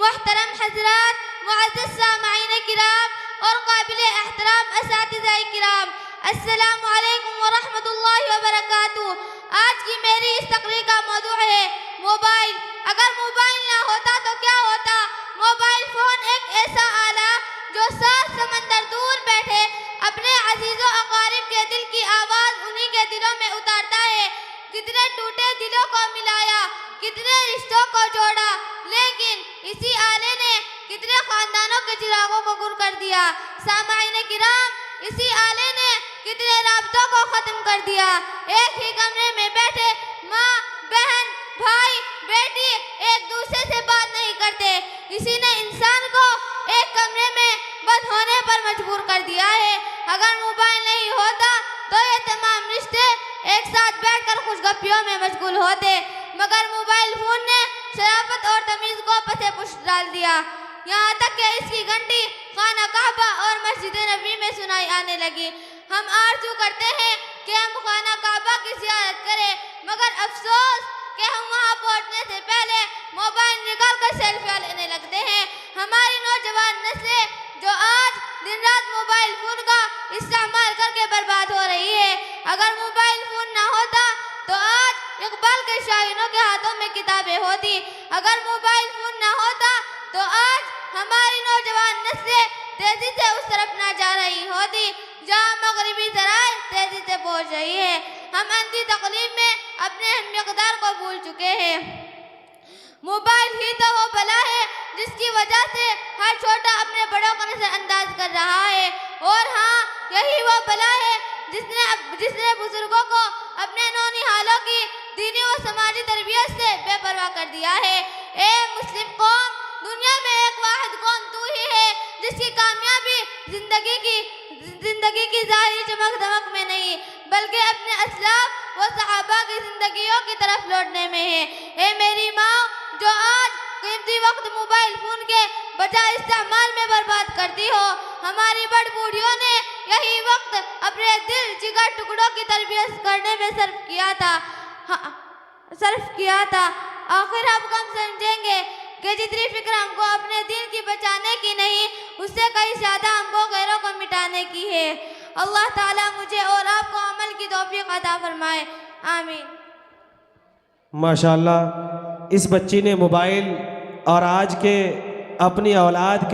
محترم حضرات، معزز سامعین کرام اور قابل احترام اساتذہ کرام، السلام علیکم ورحمۃ اللہ وبرکاتہ۔ آج کی میری اس تقریر کا موضوع ہے موبائل۔ اگر موبائل نہ ہوتا تو کیا ہوتا؟ موبائل فون ایک ایسا آلہ جو 7 سمندر دور بیٹھے اپنے عزیز و اقارب کے دل کی آواز انہی کے دلوں میں اتارتا ہے۔ کتنے ٹوٹے دلوں کو ملایا، کتنے رشتوں کو جوڑا، لیکن اسی آلے نے کتنے خاندانوں کے چراغوں کو گر کر دیا۔ سامعین کرام، اسی آلے نے کتنے رابطوں کو ختم کر دیا۔ ایک ہی کمرے میں بیٹھے ماں، بہن، بھائی، بیٹی ایک دوسرے سے بات نہیں کرتے۔ اسی نے انسان کو ایک کمرے میں بند ہونے پر مجبور کر دیا ہے۔ اگر موبائل نہیں ہوتا تو یہ تمام رشتے ایک ساتھ بیٹھ کر خوش گپیوں میں مشغول ہوتے، مگر موبائل فون نے شرافت اور تمیز کو پس پش ڈال دیا، یہاں تک کہ اس کی گھنٹی خانہ کعبہ اور مسجد نبوی میں سنائی آنے لگی۔ ہم آرزو کرتے ہیں کہ ہم خانہ کعبہ کی زیارت کریں، مگر افسوس کہ ہم وہاں پہنچنے سے پہلے موبائل نکال کر سیلفیاں لینے لگتے ہیں۔ ہماری نوجوان نسلیں جو آج دن رات موبائل فون کا استعمال کر کے برباد ہو رہی ہے۔ اگر موبائل فون نہ ہوتا تو آج اقبال کے شاعروں کے ہاتھوں میں کتابیں ہوتی۔ اگر موبائل فون نہ ہوتا تو آج ہماری نوجوان نسلیں تیزی سے اس طرف نہ جا رہی ہوتی جہاں مغربی ذرائع تیزی سے پہنچ رہی ہے۔ ہم اندھی تقلید میں اپنے ہم مقدار کو بھول چکے ہیں۔ موبائل ہی تو وہ بلا ہے جس کی وجہ سے ہر چھوٹا اپنے بڑوں کو نظر انداز کر رہا ہے، اور ہاں یہی وہ بلا ہے جس نے بزرگوں کو اپنے نونہالوں کی دینی و سماجی تربیت سے بے پرواہ کر دیا ہے۔ اے مسلم قوم، دنیا میں ایک واحد قوم تو ہی ہے جس کی کامیابی زندگی کی ظاہری چمک دمک میں نہیں بلکہ اپنے اسلاف و صحابہ کی زندگیوں کی طرف لوٹنے میں ہے۔ اے میری ماں جو آج قیمتی وقت موبائل فون کے بجائے استعمال میں برباد کرتی ہو، ہماری بڑ بوڑھیوں نے یہی وقت اپنے دل جگر ٹکڑوں کی تربیت کرنے میں صرف کیا تھا۔ آخر ہم کم سمجھیں گے کہ جتنی فکر ہم کو اپنے دین کی بچانے کی نہیں، اس سے کئی زیادہ ہم کو غیروں کو مٹانے کی ہے۔ اللہ تعالیٰ مجھے اور آپ کو عمل کی توفیق عطا فرمائے، آمین۔ ماشاءاللہ، اس بچی نے موبائل اور آج کے اپنی اولاد کے